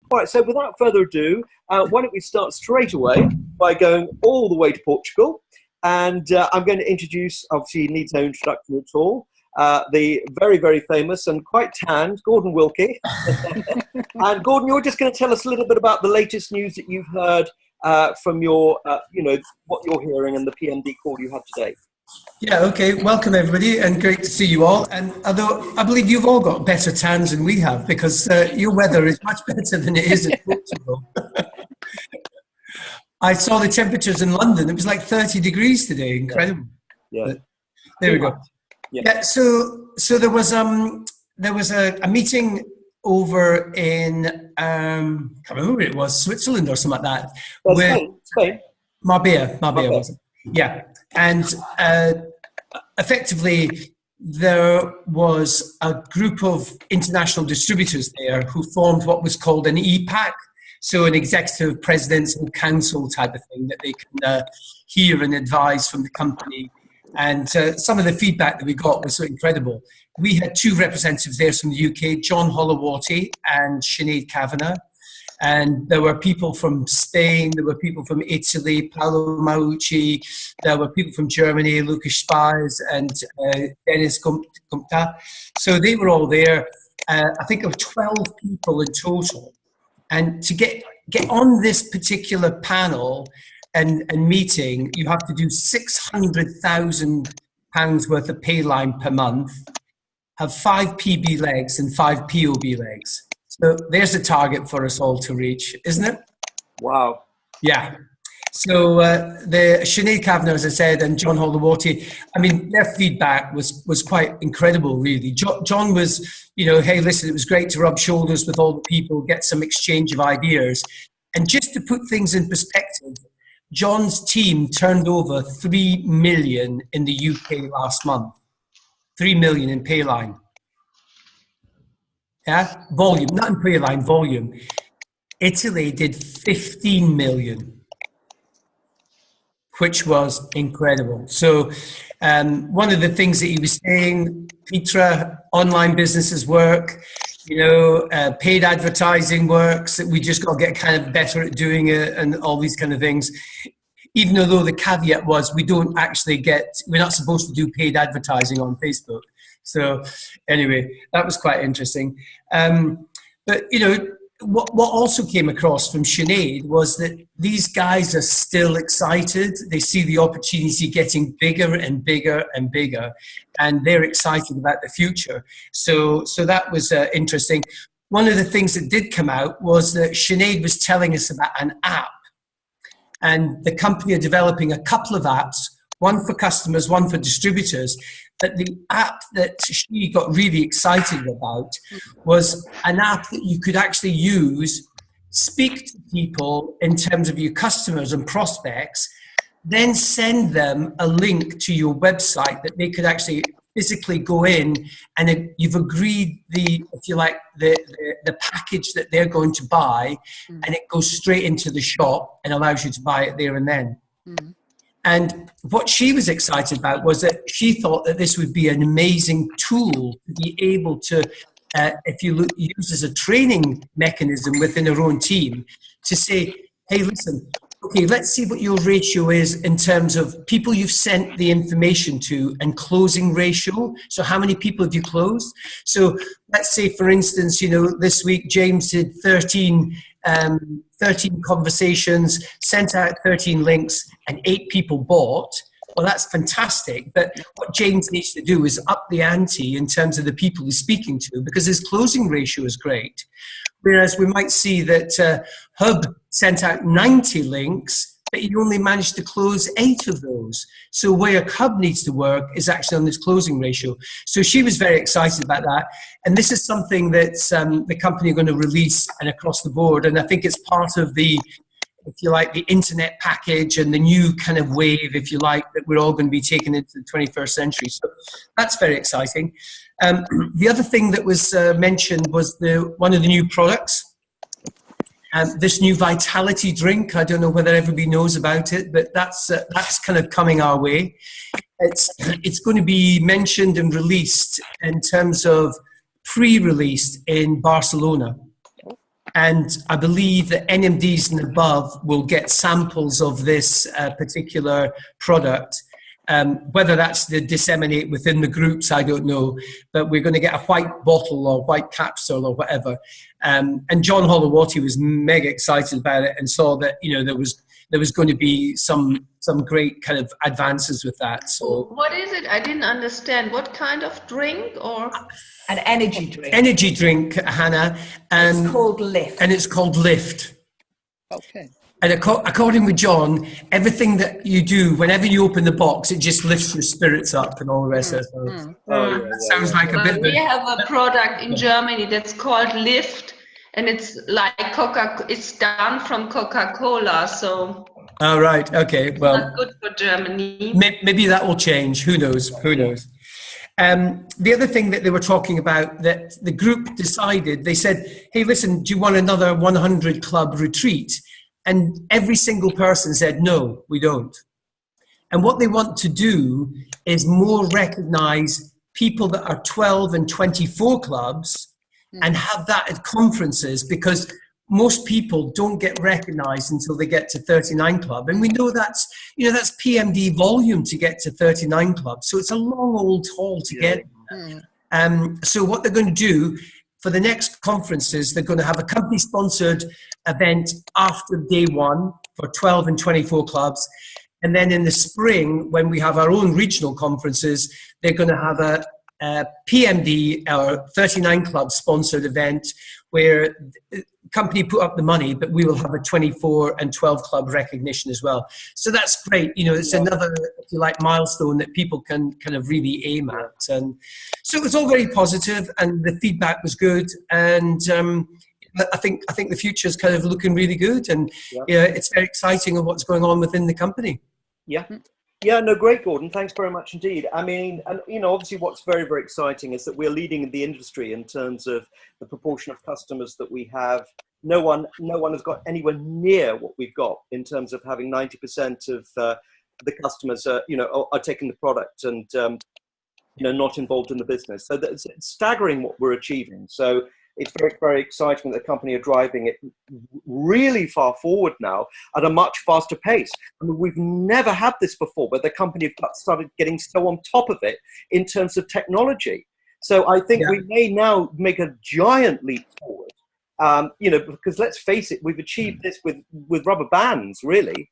All right, so without further ado, why don't we start straight away by going all the way to Portugal. And I'm going to introduce, obviously he needs no introduction at all, the very, very famous and quite tanned Gordon Wilkie. And Gordon, you're just going to tell us a little bit about the latest news that you've heard from your, what you're hearing and the PMD call you had today. Yeah, okay. Welcome, everybody, and great to see you all. And although I believe you've all got better tans than we have, because your weather is much better than it is in Portugal. I saw the temperatures in London. It was like 30 degrees today. Incredible. Yeah. But there we go. Yeah. So there was a meeting over in can't remember where it was, Switzerland or something like that. Spain. Marbella was it? Yeah. And effectively, there was a group of international distributors there who formed what was called an EPAC, so an executive presidential council type of thing that they can hear and advise from the company. And some of the feedback that we got was so incredible. We had two representatives there from the UK, John Holloworthy and Sinead Kavanagh. And there were people from Spain, there were people from Italy, Paolo Maucci, there were people from Germany, Lucas Spies and Dennis Kumta. So they were all there. I think there were 12 people in total. And to get on this particular panel and meeting, you have to do £600,000 worth of pay line per month, have 5 PB legs and 5 POB legs. So there's a target for us all to reach, isn't it? Wow. Yeah. So the Sinead Kavanagh, as I said, and John Holloworthy, I mean, their feedback was quite incredible, really. John was, hey, listen, it was great to rub shoulders with all the people, get some exchange of ideas. And just to put things in perspective, John's team turned over 3 million in the UK last month. 3 million in pay line. Yeah, volume, not in pay line, volume. Italy did 15 million, which was incredible. So one of the things that he was saying, Petra, online businesses work, paid advertising works, that we just got to get kind of better at doing it and all these kind of things. Even though the caveat was we're not supposed to do paid advertising on Facebook. So anyway, that was quite interesting. But, what also came across from Sinead was that these guys are still excited. They see the opportunity getting bigger and bigger and bigger, and they're excited about the future. So that was interesting. One of the things that did come out was that Sinead was telling us about an app, and the company are developing a couple of apps, one for customers, one for distributors. But the app that she got really excited about was an app that you could actually use, speak to people in terms of your customers and prospects, then send them a link to your website that they could actually physically go in, and you've agreed the package that they're going to buy, and it goes straight into the shop and allows you to buy it there and then. Mm. And what she was excited about was that she thought that this would be an amazing tool to be able to, if you use as a training mechanism within her own team, to say, hey, listen, okay, let's see what your ratio is in terms of people you've sent the information to and closing ratio. So how many people have you closed? So let's say, for instance, this week James did 13 conversations, sent out 13 links, and 8 people bought. Well, that's fantastic. But what James needs to do is up the ante in terms of the people he's speaking to, because his closing ratio is great. Whereas we might see that Hub sent out 90 links, but he only managed to close 8 of those. So where Hub needs to work is actually on this closing ratio. So she was very excited about that. And this is something that the company are going to release and across the board. And I think it's part of the, if you like, the internet package and the new kind of wave, if you like, that we're all going to be taken into the 21st century. So that's very exciting. The other thing that was mentioned was one of the new products. This new vitality drink. I don't know whether everybody knows about it, but that's kind of coming our way. It's going to be mentioned and released in terms of pre-released in Barcelona. And I believe that NMDs and above will get samples of this particular product. Whether that's to disseminate within the groups, I don't know. But we're going to get a white bottle or white capsule or whatever. And John Holowati was mega excited about it and saw that, you know, there was going to be some great kind of advances with that. So what is it? I didn't understand. What kind of drink? Or an energy drink? Energy drink, Hannah. It's called Lift. And it's called Lift. Okay. And according with John, everything that you do, whenever you open the box, it just lifts your spirits up and all the rest of it. That sounds like a bit. We have a product in Germany that's called Lift, and it's like it's done from Coca-Cola, so. Oh, right. Okay. Well, not good for Germany. Maybe that will change. Who knows? Who knows? The other thing that they were talking about, that the group decided, they said, hey, listen, do you want another 100 club retreat? And every single person said, no, we don't. And what they want to do is more recognize people that are 12 and 24 clubs and have that at conferences, because most people don't get recognized until they get to 39 club. And we know that's, you know, that's PMD volume to get to 39 club. So it's a long old haul to get. So what they're going to do for the next conferences, they're going to have a company sponsored event after day one for 12 and 24 clubs. And then in the spring, when we have our own regional conferences, they're going to have a PMD or 39 club sponsored event where the company put up the money, but we will have a 24 and 12 club recognition as well. So that's great. You know, it's another, if you like, milestone that people can kind of really aim at. And so it was all very positive, and the feedback was good. And I think the future is kind of looking really good, and it's very exciting of what's going on within the company. Yeah, no, great, Gordon. Thanks very much indeed. I mean, and you know, obviously what's very, very exciting is that we're leading in the industry in terms of the proportion of customers that we have. No one has got anywhere near what we've got in terms of having 90% of the customers, are taking the product and, not involved in the business. So it's staggering what we're achieving. So it's very, very exciting that the company are driving it really far forward now at a much faster pace. I mean, we've never had this before, but the company have started getting so on top of it in terms of technology. So I think we may now make a giant leap forward, because let's face it, we've achieved this with rubber bands, really.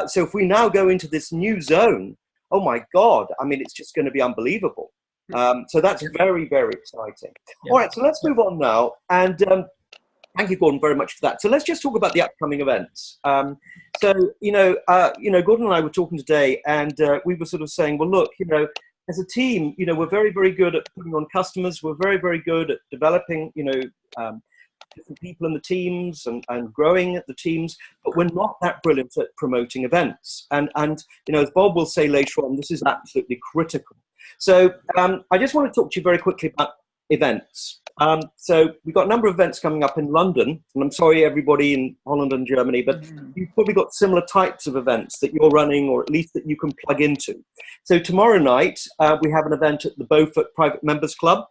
So if we now go into this new zone, oh my God, I mean, it's just going to be unbelievable. So that's very, very exciting. All right, so let's move on now. And thank you, Gordon, very much for that. So let's just talk about the upcoming events. Gordon and I were talking today, and we were sort of saying, well, look, as a team, we're very, very good at putting on customers. We're very, very good at developing, different people in the teams and growing the teams, but we're not that brilliant at promoting events. And as Bob will say later on, this is absolutely critical. So I just want to talk to you very quickly about events. So we've got a number of events coming up in London, and I'm sorry everybody in Holland and Germany, but you've probably got similar types of events that you're running, or at least that you can plug into. So tomorrow night, we have an event at the Beaufort Private Members Club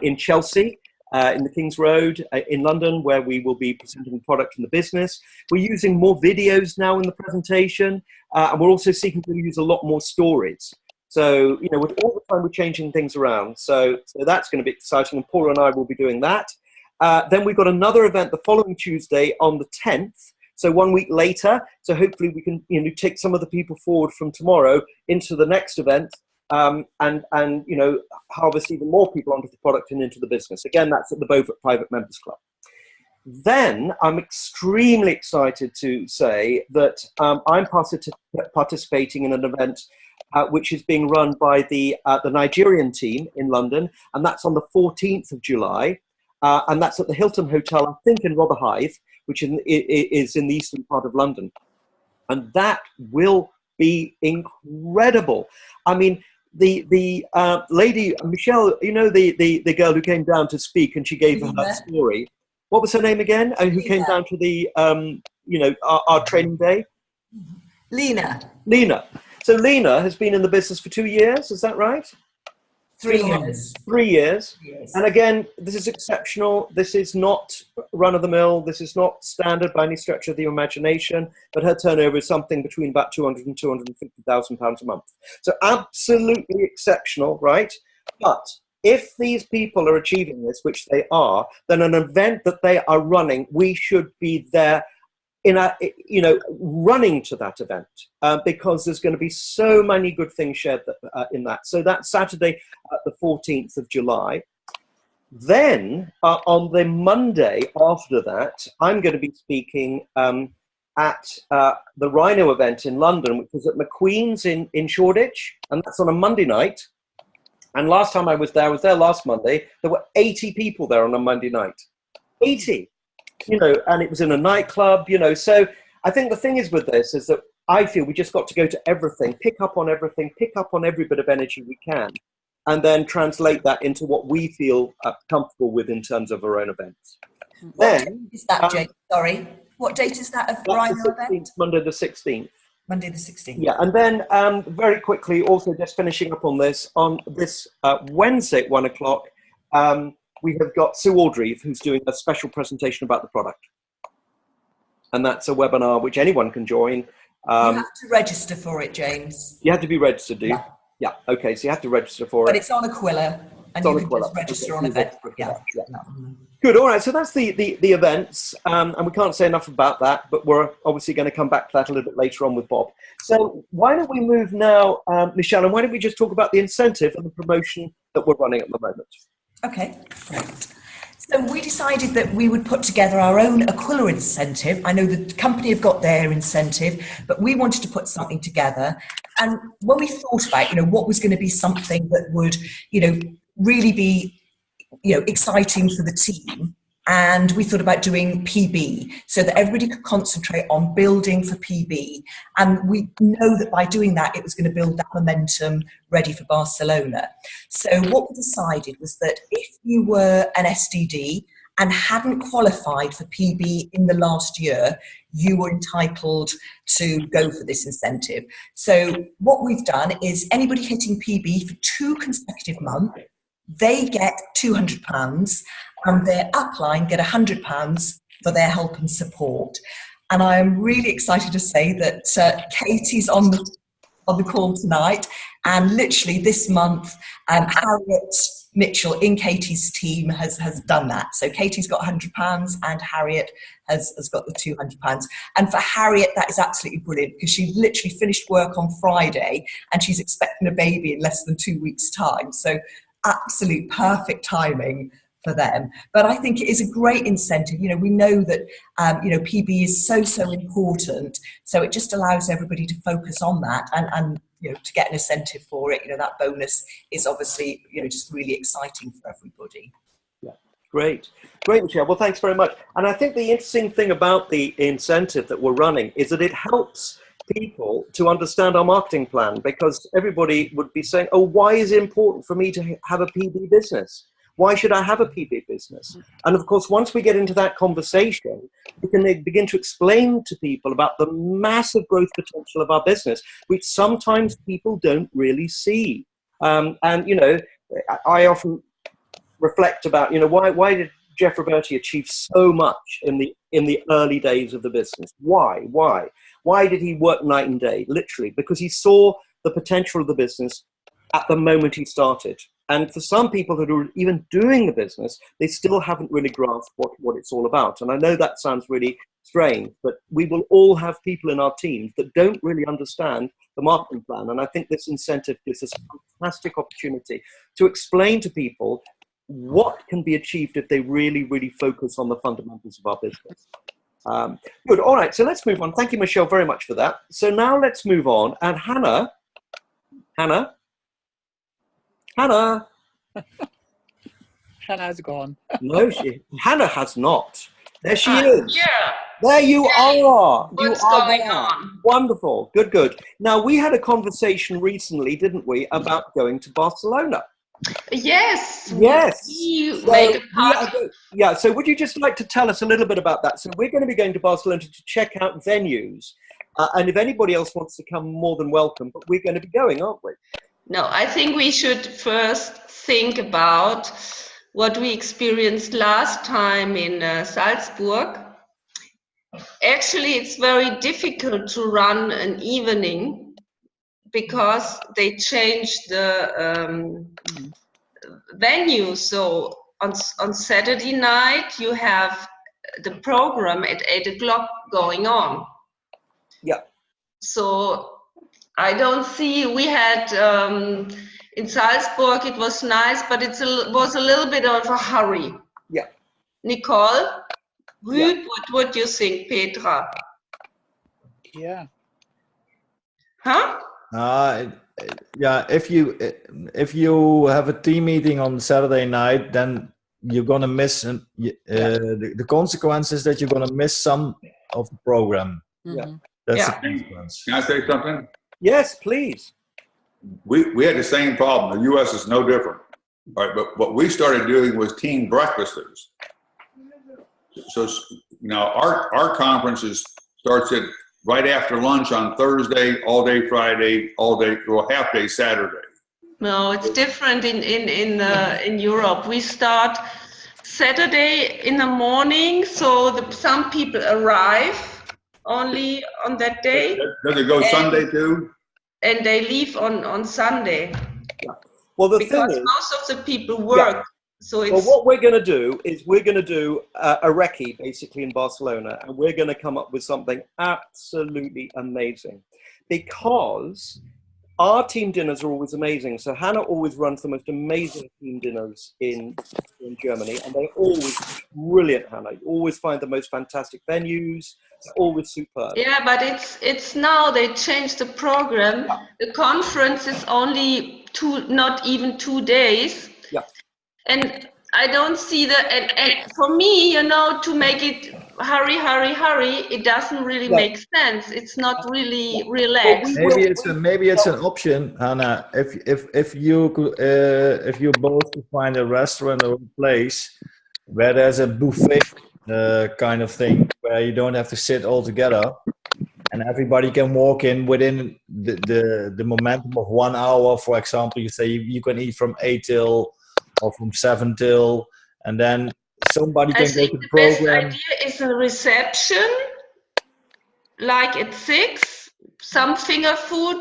in Chelsea, in the King's Road in London, where we will be presenting the product and the business. We're using more videos now in the presentation, and we're also seeking to use a lot more stories. So, with all the time we're changing things around. So that's going to be exciting, and Paula and I will be doing that. Then we've got another event the following Tuesday on the 10th, so 1 week later. So hopefully we can, take some of the people forward from tomorrow into the next event, and harvest even more people onto the product and into the business. Again, that's at the Beaufort Private Members Club. Then I'm extremely excited to say that I'm participating in an event which is being run by the Nigerian team in London, and that's on the 14th of July, and that's at the Hilton Hotel, I think in Rotherhithe, which is in the eastern part of London. And that will be incredible. I mean, the lady, Michelle, the girl who came down to speak, and she gave her story. What was her name again? Who came down to the, our training day? Lena. So Lena has been in the business for 2 years, is that right? 3 years. 3 years. Yes. And again, this is exceptional. This is not run-of-the-mill. This is not standard by any stretch of the imagination. But her turnover is something between about 200 and 250,000 pounds a month. So absolutely exceptional, right? But if these people are achieving this, which they are, then an event that they are running, we should be there running to that event, because there's going to be so many good things shared in that. So that's Saturday, the 14th of July. Then on the Monday after that, I'm going to be speaking at the Rhino event in London, which is at McQueen's in Shoreditch, and that's on a Monday night. And last time I was there last Monday, there were 80 people there on a Monday night. 80. And it was in a nightclub, so I think the thing is with this is that I feel we just got to go to everything, pick up on everything, pick up on every bit of energy we can, and then translate that into what we feel comfortable with in terms of our own events. What date is that, Jake? Sorry. What date is that of Rhino event? Monday the 16th. Monday the 16th. Yeah, and then very quickly, also just finishing up on this Wednesday at 1 o'clock, we have got Sue Audrey, who's doing a special presentation about the product. And that's a webinar which anyone can join. You have to register for it, James. You have to be registered, do you? Yeah, okay, so you have to register for it. But it's on Aquila, and you can just register on event. Yeah. Good, all right, so that's the events, and we can't say enough about that, but we're obviously going to come back to that a little bit later on with Bob. So why don't we move now, Michelle, and why don't we just talk about the incentive and the promotion that we're running at the moment? Okay, great. So we decided that we would put together our own Aquila incentive. I know the company have got their incentive, but we wanted to put something together. And when we thought about, what was going to be something that would, really be, exciting for the team, and we thought about doing PB so that everybody could concentrate on building for PB. And we know that by doing that, it was going to build that momentum ready for Barcelona. So what we decided was that if you were an SDD and hadn't qualified for PB in the last year, you were entitled to go for this incentive. So what we've done is anybody hitting PB for 2 consecutive months, they get £200, and their upline get £100 for their help and support. And I am really excited to say that Katie's on the call tonight, and literally this month, Harriet Mitchell in Katie's team has done that. So Katie's got £100 and Harriet has got the £200. And for Harriet, that is absolutely brilliant, because she literally finished work on Friday and she's expecting a baby in less than 2 weeks' time. So absolute perfect timing for them. But I think it is a great incentive. We know that PB is so important, so it just allows everybody to focus on that and to get an incentive for it. That bonus is obviously just really exciting for everybody. Yeah, great, Michelle. Well, thanks very much. And I think the interesting thing about the incentive that we're running is that it helps people to understand our marketing plan, because everybody would be saying, oh, why is it important for me to have a PB business? Why should I have a PB business? And of course, once we get into that conversation, we can begin to explain to people about the massive growth potential of our business, which sometimes people don't really see. I often reflect about, why did Jeff Roberti achieve so much in the early days of the business? Why did he work night and day? Literally, because he saw the potential of the business at the moment he started. And for some people that are even doing the business, they still haven't really grasped what it's all about. And I know that sounds really strange, but we will all have people in our teams that don't really understand the marketing plan. And I think this incentive gives us a fantastic opportunity to explain to people what can be achieved if they really, really focus on the fundamentals of our business. Good. All right. So let's move on. Thank you, Michelle, very much for that. So now let's move on. And Hannah. Hannah's gone. No, Hannah has not. There she is. Yeah. There you are. What's you are going there. on? Wonderful. Good. Now, we had a conversation recently, didn't we, about going to Barcelona? Yes. You so make a part. Yeah, so would you just like to tell us a little bit about that? So we're going to be going to Barcelona to check out venues. And if anybody else wants to come, more than welcome. But we're going to be going, aren't we? No, I think we should first think about what we experienced last time in Salzburg. Actually, it's very difficult to run an evening because they changed the venue. So on Saturday night, you have the program at 8 o'clock going on. Yeah. So I don't see, we had in Salzburg, it was nice, but it was a little bit of a hurry. Yeah. Nicole, Yeah. what do you think, Petra? Yeah. Huh? Yeah, if you have a team meeting on Saturday night, then you're gonna miss the consequence is that you're gonna miss some of the program. Yeah. That's Yeah. the consequence. Can I say something? Yes, please. We had the same problem. The U.S. is no different. All right, but what we started doing was team breakfasts. So now our conferences starts at right after lunch on Thursday, all day Friday, all day, well, half day Saturday. No, it's different in Europe. We start Saturday in the morning, so some people arrive only on that day. Does it go Sunday too? And they leave on Sunday. Yeah. Well, the because thing is, most of the people work. Yeah. So it's, well, what we're going to do is we're going to do a recce basically in Barcelona, and we're going to come up with something absolutely amazing, because our team dinners are always amazing. So Hannah always runs the most amazing team dinners in Germany, and they're always brilliant, Hannah. You always find the most fantastic venues, they're always superb. yeah, but it's now they changed the program. Yeah. The conference is only not even 2 days. Yeah. And I don't see that, and for me, to make it hurry, it doesn't really make sense. It's not really relaxed. Maybe it's an option, Hannah. If you both could find a restaurant or a place where there's a buffet kind of thing, where you don't have to sit all together, and everybody can walk in within the momentum of 1 hour. For example, you say you can eat from 8 till. Or from 7 till, and then somebody can go to the program. Best idea is a reception, like at 6, some finger food.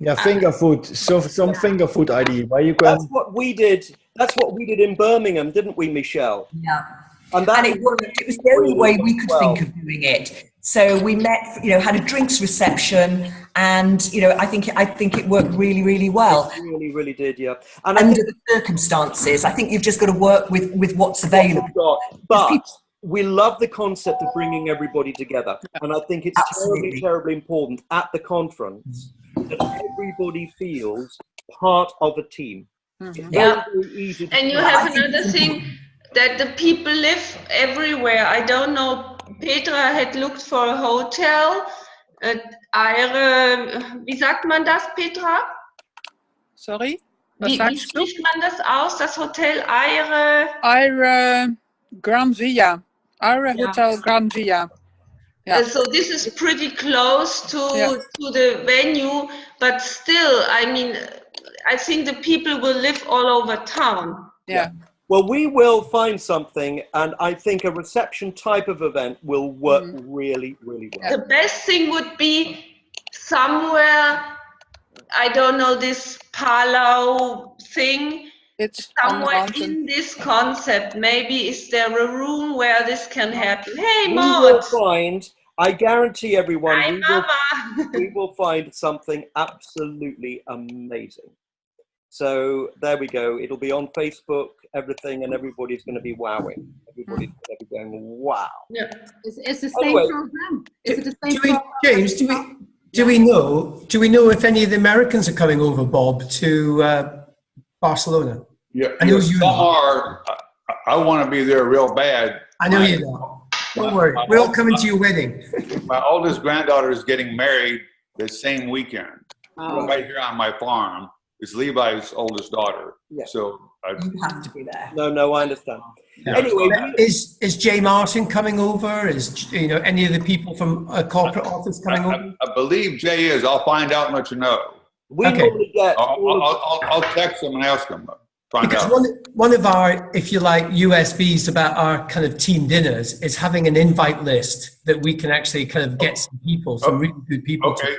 Yeah, finger food. So some finger food idea where you can. That's what we did. That's what we did in Birmingham, didn't we, Michelle? Yeah. And it worked. It was the only way we could think of doing it. So we met, had a drinks reception, and I think it worked really, really well. It really, really did, yeah. And under the circumstances, I think you've just got to work with what's available. But we love the concept of bringing everybody together, and I think it's Absolutely. terribly important at the conference that everybody feels part of a team. Mm-hmm. Yeah, very easy to and you have another thing, that the people live everywhere. I don't know, Petra had looked for a hotel. Wie sagt man das, Petra? Sorry? Wie spricht man das aus, das Hotel Eire Gran Via. Eire Hotel Gran Via. Yeah. So this is pretty close to the venue, but still, I think the people will live all over town. Yeah. Well, we will find something, and I think a reception type of event will work really, really well. The best thing would be somewhere, I don't know, this Palau thing, It's somewhere in this concept. Maybe is there a room where this can happen? Hey, We Maud! will find, I guarantee everyone, Hi, Mama! we will find something absolutely amazing. So there we go. It'll be on Facebook, everything, and everybody's going to be wowing. Everybody's going to be going, wow. Yeah. It's the same program. Is it the same program? James, do we know if any of the Americans are coming over, Bob, to Barcelona? Yeah, I know some are. I want to be there real bad. I know you know. Don't worry. We're all coming to your wedding. My oldest granddaughter is getting married the same weekend, Oh. right here on my farm. It's Levi's oldest daughter. Yeah. So You have to be there. No, I understand. Yeah. Anyway, is Jay Martin coming over? Is any of the people from a corporate office coming over? I believe Jay is. I'll find out and let you know. We normally get. I'll text them and ask them. Because one of our, if you like, USBs about our kind of team dinners is having an invite list that we can actually kind of get some people, some really good people. Okay,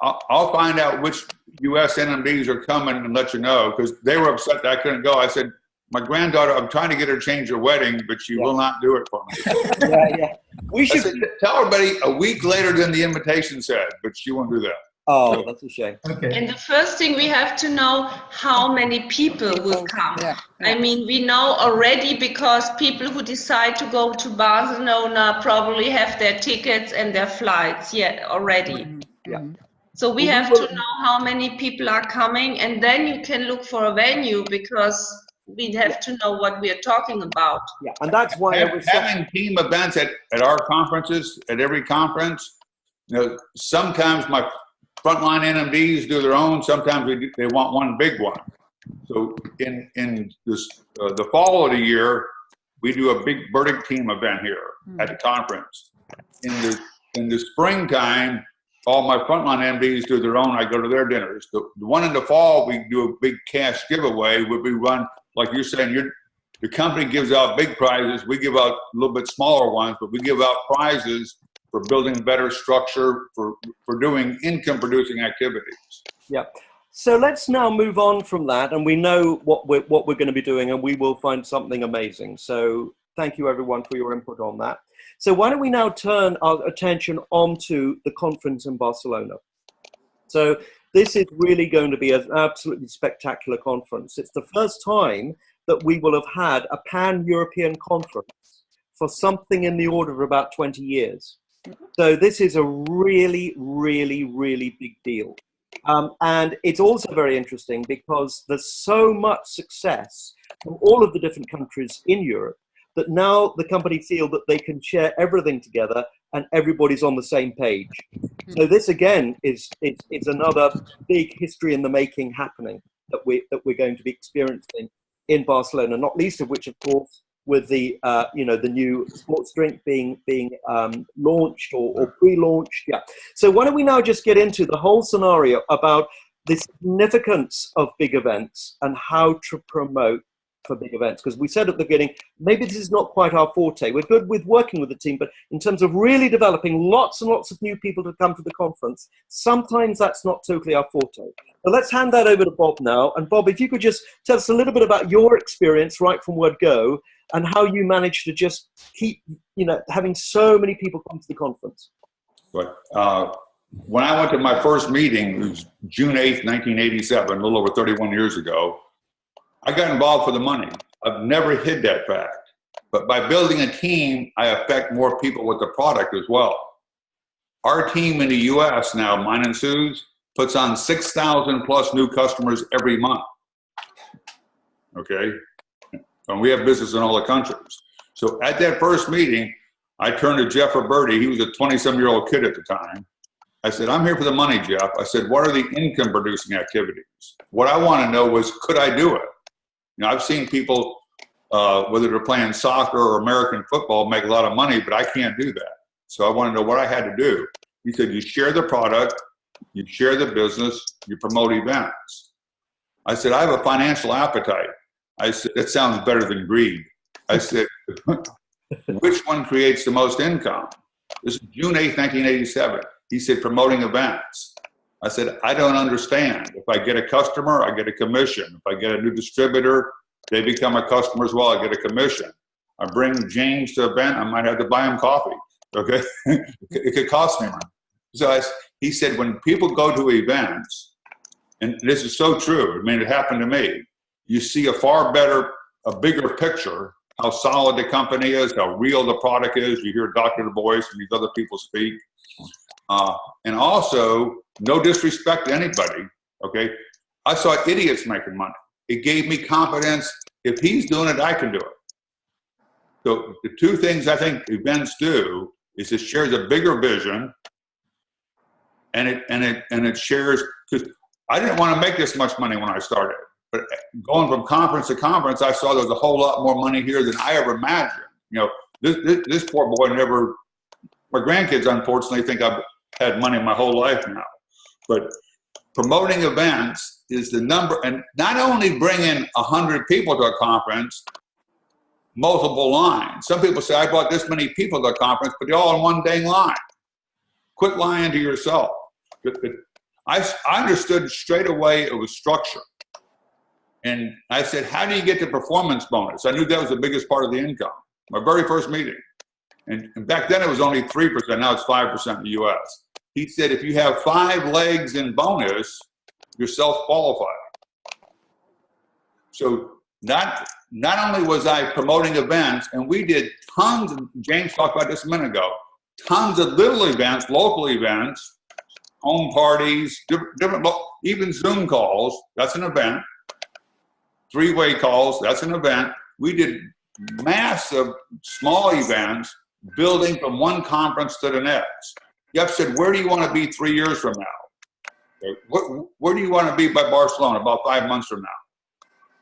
I'll find out which US NMBs are coming and let you know, because they were upset that I couldn't go. I said, my granddaughter, I'm trying to get her to change her wedding, but she will not do it for me. Yeah. We should tell everybody a week later than the invitation said, but she won't do that. Oh, that's a shame. Okay. And the first thing we have to know how many people will come. Yeah. I mean, we know already because people who decide to go to Barcelona probably have their tickets and their flights already. Yeah. So we have to know how many people are coming, and then you can look for a venue, because we have to know what we are talking about. Yeah, and that's why having team events at our conferences, at every conference. You know, sometimes my frontline NMDs do their own. Sometimes they want one big one. So in this the fall of the year, we do a big Burdick team event here at the conference. In the springtime, all my frontline MDs do their own. I go to their dinners. The one in the fall, we do a big cash giveaway where we run, like you're saying, the company gives out big prizes. We give out a little bit smaller ones, but we give out prizes for building better structure, for doing income-producing activities. Yeah. So let's now move on from that, and we know what we're going to be doing, and we will find something amazing. So thank you, everyone, for your input on that. So why don't we now turn our attention onto the conference in Barcelona? So this is really going to be an absolutely spectacular conference. It's the first time that we will have had a pan-European conference for something in the order of about 20 years. So this is a really, really, really big deal. And it's also very interesting because there's so much success from all of the different countries in Europe that now the company feel that they can share everything together and everybody's on the same page. So this again is another big history in the making happening that we're going to be experiencing in Barcelona, not least of which, of course, with the the new sports drink being launched or pre-launched. Yeah. So why don't we now just get into the whole scenario about the significance of big events and how to promote for big events, because we said at the beginning, maybe this is not quite our forte. We're good with working with the team, but in terms of really developing lots and lots of new people to come to the conference, sometimes that's not totally our forte. So let's hand that over to Bob now. And Bob, if you could just tell us a little bit about your experience right from word go and how you managed to just keep, having so many people come to the conference. But when I went to my first meeting, it was June 8th, 1987, a little over 31 years ago, I got involved for the money. I've never hid that fact. But by building a team, I affect more people with the product as well. Our team in the US now, mine and Sue's, puts on 6,000 plus new customers every month. Okay? And we have business in all the countries. So at that first meeting, I turned to Jeff Burdick. He was a 20-some-year-old kid at the time. I said, I'm here for the money, Jeff. I said, what are the income-producing activities? What I want to know was, could I do it? I've seen people, whether they're playing soccer or American football, make a lot of money, but I can't do that. So I want to know what I had to do. He said, you share the product, you share the business, you promote events. I said, I have a financial appetite. I said, that sounds better than greed. I said, which one creates the most income? This is June 8th, 1987. He said, promoting events. I said, I don't understand. If I get a customer, I get a commission. If I get a new distributor, they become a customer as well, I get a commission. I bring James to an event, I might have to buy him coffee, okay? It could cost me money. So he said, when people go to events, and this is so true, I mean, it happened to me, you see a bigger picture, how solid the company is, how real the product is. You hear Dr. Du Bois and these other people speak. And also, no disrespect to anybody, okay? I saw idiots making money. It gave me confidence. If he's doing it, I can do it. So the two things I think events do is it shares a bigger vision, and it shares, because I didn't want to make this much money when I started, but going from conference to conference, I saw there was a whole lot more money here than I ever imagined. This poor boy never. My grandkids, unfortunately, think I've had money my whole life now. But promoting events is the number, and not only bring in 100 people to a conference, multiple lines. Some people say, I brought this many people to a conference, but they're all in one dang line. Quit lying to yourself. I understood straight away it was structure. And I said, how do you get the performance bonus? I knew that was the biggest part of the income. My very first meeting. And back then it was only 3%, now it's 5% in the US. He said, if you have 5 legs in bonus, you're self-qualified. So not only was I promoting events, and we did tons, James talked about this a minute ago, tons of little events, local events, home parties, different, even Zoom calls, that's an event. 3-way calls, that's an event. We did massive small events, building from one conference to the next. Jeff said, where do you want to be 3 years from now? Where do you want to be by Barcelona about 5 months from now?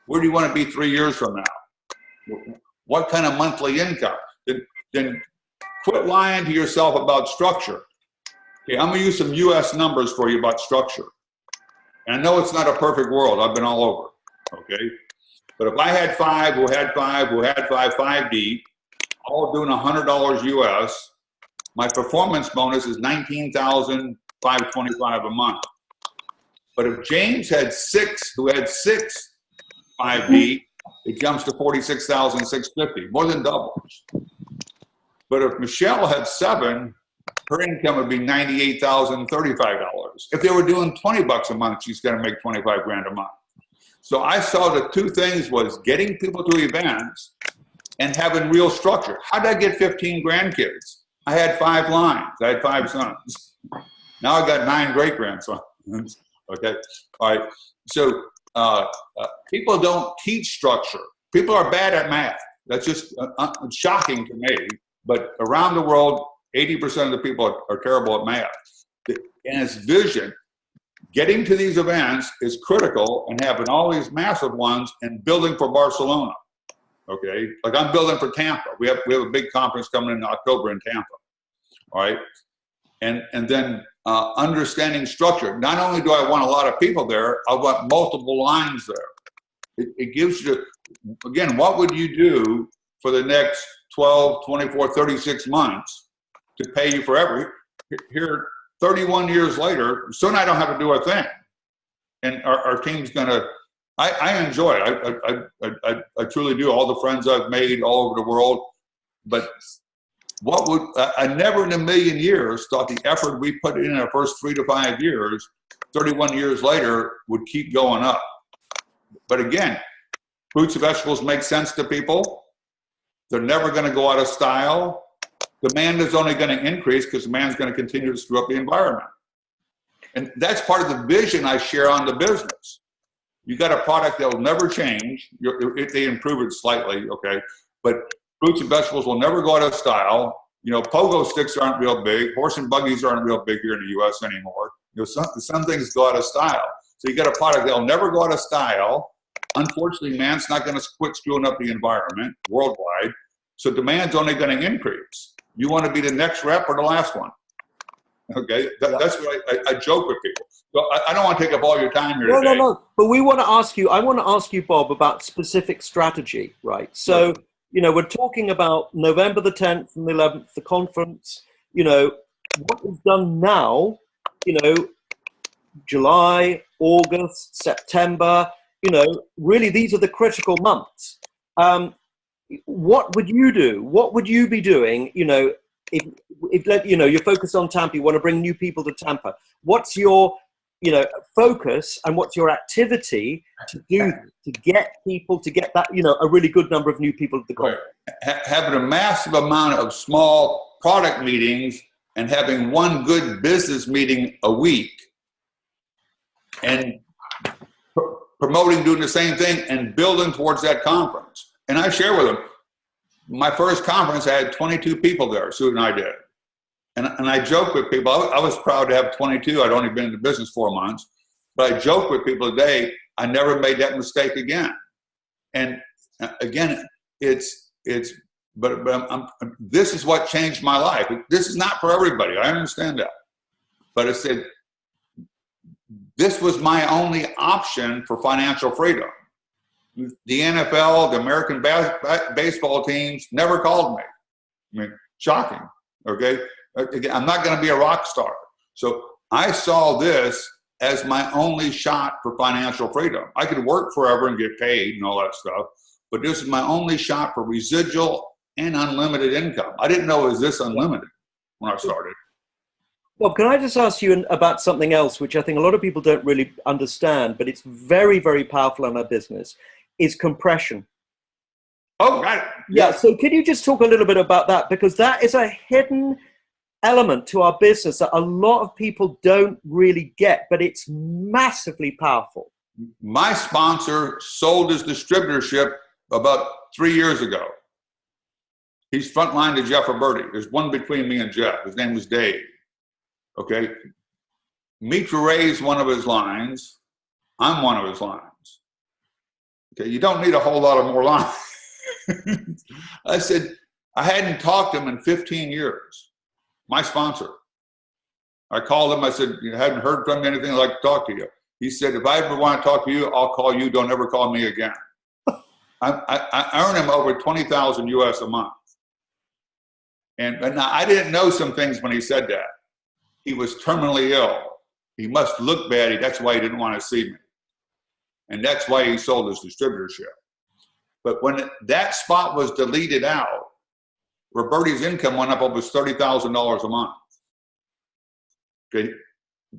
Where do you want to be 3 years from now? What kind of monthly income? Then quit lying to yourself about structure. Okay, I'm going to use some US numbers for you about structure. And I know it's not a perfect world. I've been all over. Okay? But if I had 5 who had 5 who had 5 deep, all doing $100 US, my performance bonus is $19,525 a month. But if James had 6 who had 6 5D, it jumps to $46,650, more than doubles. But if Michelle had 7, her income would be $98,035. If they were doing $20 a month, she's going to make 25 grand a month. So I saw the 2 things was getting people to events and having real structure. How did I get 15 grandkids? I had 5 lines. I had 5 sons. Now I got 9 great grandsons. Okay. All right. So people don't teach structure. People are bad at math. That's just shocking to me. But around the world, 80% of the people are terrible at math. And it's vision. Getting to these events is critical, and having all these massive ones and building for Barcelona. Okay, like I'm building for Tampa. We have a big conference coming in October in Tampa. All right, and then understanding structure. Not only do I want a lot of people there, I want multiple lines there. It gives you, again, what would you do for the next 12, 24, 36 months to pay you forever? Here, 31 years later, soon I don't have to do a thing. And our team's gonna, I enjoy it. I truly do. All the friends I've made all over the world. But what would, I never in a million years thought the effort we put in our first 3 to 5 years, 31 years later, would keep going up. But again, fruits and vegetables make sense to people. They're never gonna go out of style. Demand is only going to increase because demand's going to continue to screw up the environment. And that's part of the vision I share on the business. You got a product that will never change. If they improve it slightly, okay? But fruits and vegetables will never go out of style. You know, pogo sticks aren't real big. Horse and buggies aren't real big here in the US anymore. You know, some things go out of style. So you got a product that will never go out of style. Unfortunately, man's not going to quit screwing up the environment worldwide. So demand's only going to increase. You want to be the next rep or the last one? Okay, that's what I joke with people. So I don't want to take up all your time here today. No. But we want to ask you, I want to ask you, Bob, about specific strategy, right? So, you know, we're talking about November the 10th and the 11th, the conference. You know, what is done now, you know, July, August, September, you know, really these are the critical months. What would you do? What would you be doing, you know, if you know, you're focused on Tampa, you want to bring new people to Tampa. What's your, you know, focus and what's your activity to do to get people, to get that, you know, a really good number of new people to the conference? Right. Having a massive amount of small product meetings and having one good business meeting a week and promoting, doing the same thing and building towards that conference. And I share with them, my first conference, I had 22 people there, Sue and I did. And I joke with people, I was proud to have 22. I'd only been in the business 4 months. But I joke with people today, I never made that mistake again. And again, this is what changed my life. This is not for everybody, I understand that. But I said, this was my only option for financial freedom. The NFL, the American baseball teams never called me. I mean, shocking, okay? Again, I'm not going to be a rock star. So I saw this as my only shot for financial freedom. I could work forever and get paid and all that stuff, but this is my only shot for residual and unlimited income. I didn't know it was this unlimited when I started. Well, can I just ask you about something else, which I think a lot of people don't really understand, but it's very, very powerful in our business, is compression. Oh, right. Yeah, so can you just talk a little bit about that? Because that is a hidden element to our business that a lot of people don't really get, but it's massively powerful. My sponsor sold his distributorship about 3 years ago. He's frontline to Jeff or Burdick. There's one between me and Jeff. His name was Dave. Okay. Mitra Ray's one of his lines. I'm one of his lines. Okay. You don't need a whole lot of more lines. I said, I hadn't talked to him in 15 years. My sponsor. I called him. I said, you hadn't heard from me anything, I'd like to talk to you. He said, if I ever want to talk to you, I'll call you. Don't ever call me again. I earn him over 20,000 US a month. But now I didn't know some things when he said that. He was terminally ill. He must look bad. That's why he didn't want to see me. And that's why he sold his distributorship. But when that spot was deleted out, Roberti's income went up almost $30,000 a month. Okay,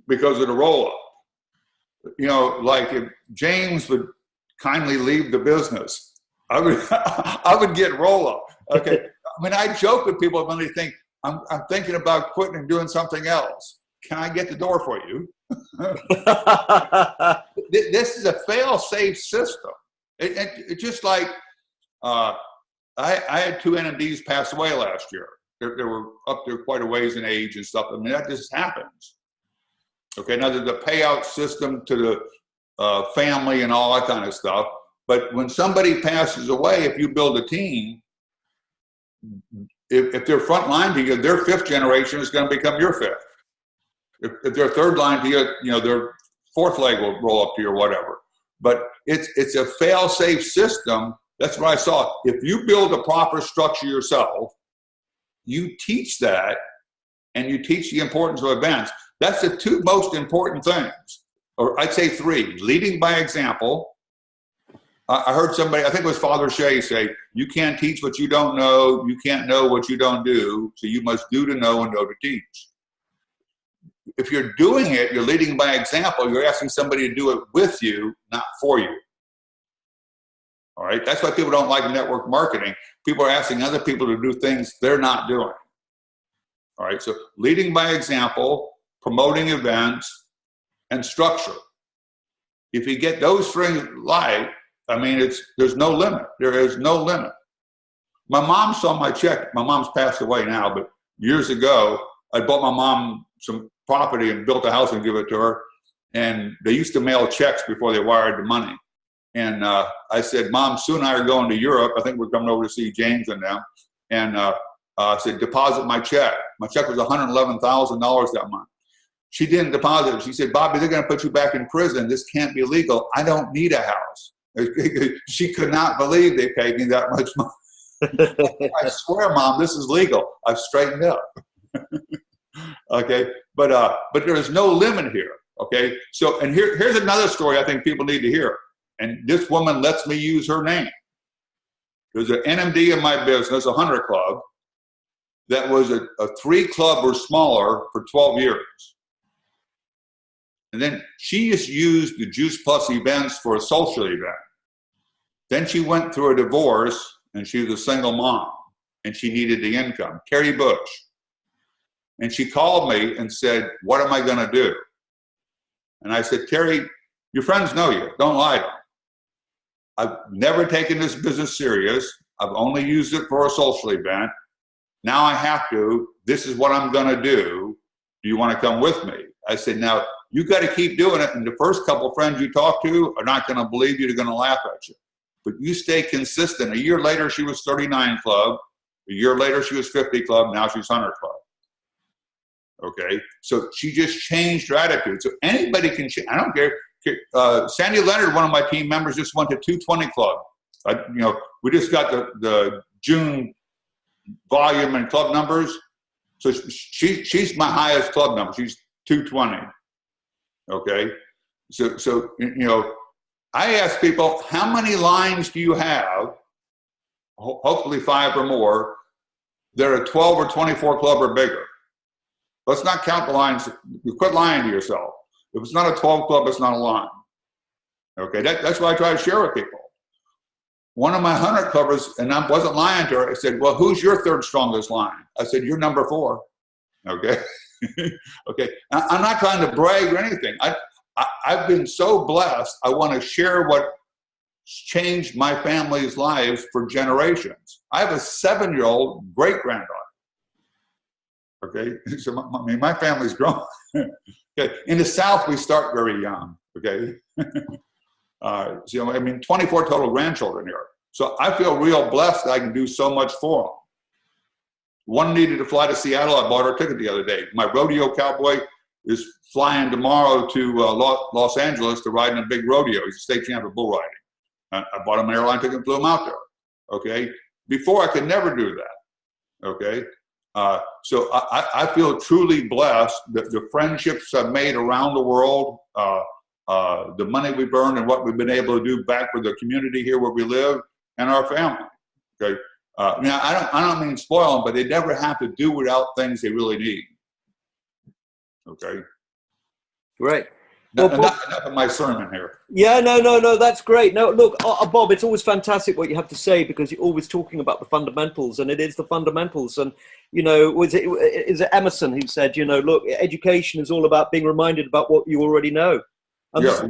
because of the roll-up. You know, like if James would kindly leave the business, I would get roll-up. Okay, I mean, I joke with people when they think, I'm thinking about quitting and doing something else. Can I get the door for you? This is a fail-safe system. It just like, I had 2 NMDs pass away last year. They were up there quite a ways in age and stuff. I mean, that just happens. Okay, now there's a payout system to the family and all that kind of stuff. But when somebody passes away, if you build a team, if they're front line to you, their 5th generation is going to become your 5th. If they're 3rd line to you, you know, their 4th leg will roll up to you or whatever. But it's a fail-safe system. That's what I saw. If you build a proper structure yourself, you teach that, and you teach the importance of events. That's the 2 most important things, or I'd say 3. Leading by example. I heard somebody, I think it was Father Shea, say, you can't teach what you don't know, you can't know what you don't do, so you must do to know and know to teach. If you're doing it, you're leading by example, you're asking somebody to do it with you, not for you. All right, that's why people don't like network marketing. People are asking other people to do things they're not doing. All right, so leading by example, promoting events, and structure. If you get those things right, I mean, there's no limit. There is no limit. My mom saw my check. My mom's passed away now, but years ago, I bought my mom some property and built a house and give it to her. And they used to mail checks before they wired the money. And I said, Mom, Sue and I are going to Europe. I think we're coming over to see James and them. And I said, deposit my check. My check was $111,000 that month. She didn't deposit it. She said, Bobby, they're going to put you back in prison. This can't be legal. I don't need a house. She could not believe they paid me that much money. I swear, Mom, this is legal. I've straightened up. Okay, but there is no limit here. Okay, so and here's another story I think people need to hear. And this woman lets me use her name. There's an NMD in my business, a Hunter Club, that was a 3 club or smaller for 12 years. And then she just used the Juice Plus events for a social event. Then she went through a divorce, and she was a single mom, and she needed the income. Carrie Bush. And she called me and said, what am I going to do? And I said, Terry, your friends know you. Don't lie to them. I've never taken this business serious. I've only used it for a social event. Now I have to. This is what I'm going to do. Do you want to come with me? I said, now, you got to keep doing it. And the first couple of friends you talk to are not going to believe you. They're going to laugh at you. But you stay consistent. A year later, she was 39 club. A year later, she was 50 club. Now she's 100 club. Okay, so she just changed her attitude. So anybody can change. I don't care. Sandy Leonard, one of my team members, just went to 220 Club. We just got the June volume and club numbers. So she's my highest club number. She's 220. Okay, so I ask people, how many lines do you have? Hopefully 5 or more. They're a 12 or 24 club or bigger. Let's not count the lines. You quit lying to yourself. If it's not a 12 club, it's not a line. Okay, that's what I try to share with people. One of my 100 clubbers, and I wasn't lying to her, I said, well, who's your third strongest line? I said, you're number 4. Okay. Okay. I'm not trying to brag or anything. I've been so blessed. I want to share what changed my family's lives for generations. I have a 7-year-old great-granddaughter. Okay, so my family's grown. Okay, in the South we start very young. Okay, 24 total grandchildren here. So I feel real blessed that I can do so much for them. One needed to fly to Seattle. I bought her a ticket the other day. My rodeo cowboy is flying tomorrow to Los Angeles to ride in a big rodeo. He's a state champ of bull riding. I bought him an airline ticket and flew him out there. Okay, before I could never do that. Okay. So I feel truly blessed that the friendships I've made around the world, the money we've earned and what we've been able to do back with the community here where we live and our family. Okay, I don't mean spoil them, but they never have to do without things they really need. Okay, great. Well, enough of my sermon here. Yeah, no, that's great. No, look, Bob, it's always fantastic what you have to say because you're always talking about the fundamentals, and it is the fundamentals. And, is it Emerson who said, look, education is all about being reminded about what you already know. And yeah,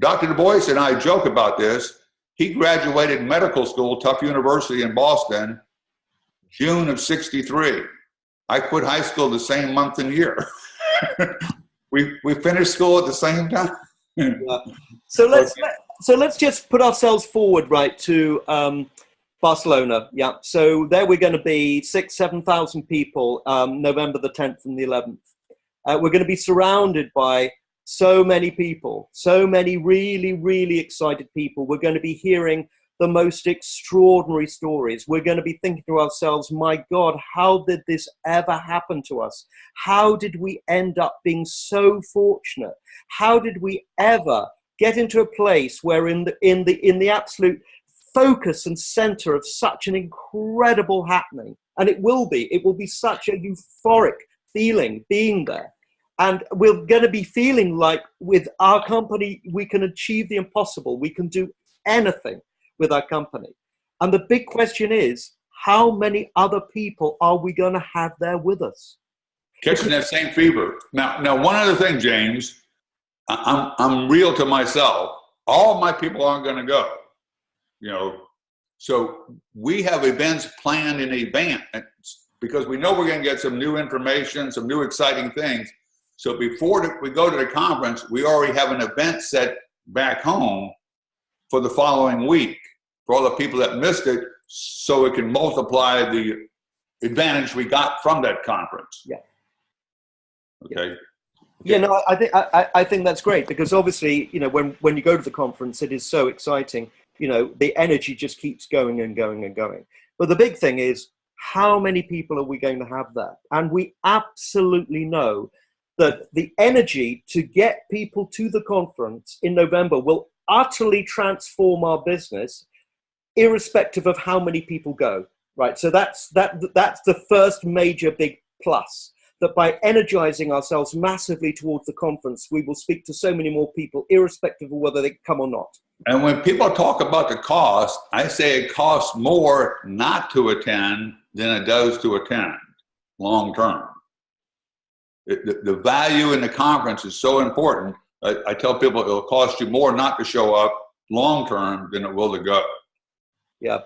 Dr. Du Bois and I joke about this. He graduated medical school, Tufts University in Boston, June of '63. I quit high school the same month and year. We finished school at the same time. Yeah. So let's just put ourselves forward right to Barcelona. Yeah. So there we're going to be 6,000-7,000 people, November the 10th and the 11th. We're going to be surrounded by so many people, so many really, really excited people. We're going to be hearing the most extraordinary stories. We're going to be thinking to ourselves, my God, how did this ever happen to us? How did we end up being so fortunate? How did we ever get into a place where in the absolute focus and center of such an incredible happening, and it will be such a euphoric feeling being there. And we're going to be feeling like with our company, we can achieve the impossible. We can do anything with our company. And the big question is, how many other people are we going to have there with us? Catching that same fever. Now, one other thing, James, I'm real to myself. All of my people aren't going to go, So we have events planned in advance because we know we're going to get some new information, some new exciting things. So before we go to the conference, we already have an event set back home for the following week for all the people that missed it, so it can multiply the advantage we got from that conference. Yeah. Okay. Yeah, no, I think that's great because obviously, when you go to the conference, it is so exciting. The energy just keeps going and going and going. But the big thing is, how many people are we going to have there? And we absolutely know that the energy to get people to the conference in November will utterly transform our business, irrespective of how many people go. Right. So that's the first major big plus. That by energizing ourselves massively towards the conference, we will speak to so many more people, irrespective of whether they come or not. And when people talk about the cost, I say it costs more not to attend than it does to attend long term. The value in the conference is so important. I tell people it'll cost you more not to show up long term than it will to go. Yeah.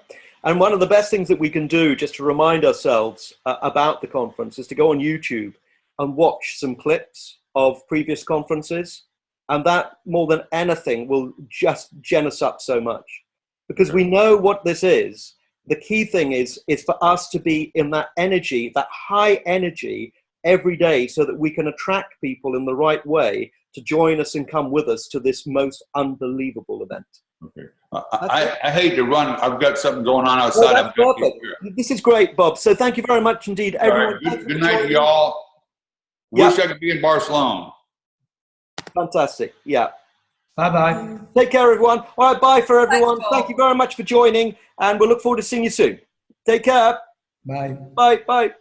And one of the best things that we can do just to remind ourselves about the conference is to go on YouTube and watch some clips of previous conferences. And that, more than anything, will just gen us up so much. Because we know what this is. The key thing is for us to be in that energy, that high energy every day so that we can attract people in the right way to join us and come with us to this most unbelievable event. Okay. I hate to run. I've got something going on outside. That's perfect. This is great, Bob. So thank you very much indeed, everyone. Right. Good night to y'all. Wish I could be in Barcelona. Fantastic. Yeah. Bye-bye. Take care, everyone. All right, bye for everyone. Thanks, Thank you very much for joining, and we'll look forward to seeing you soon. Take care. Bye. Bye. Bye.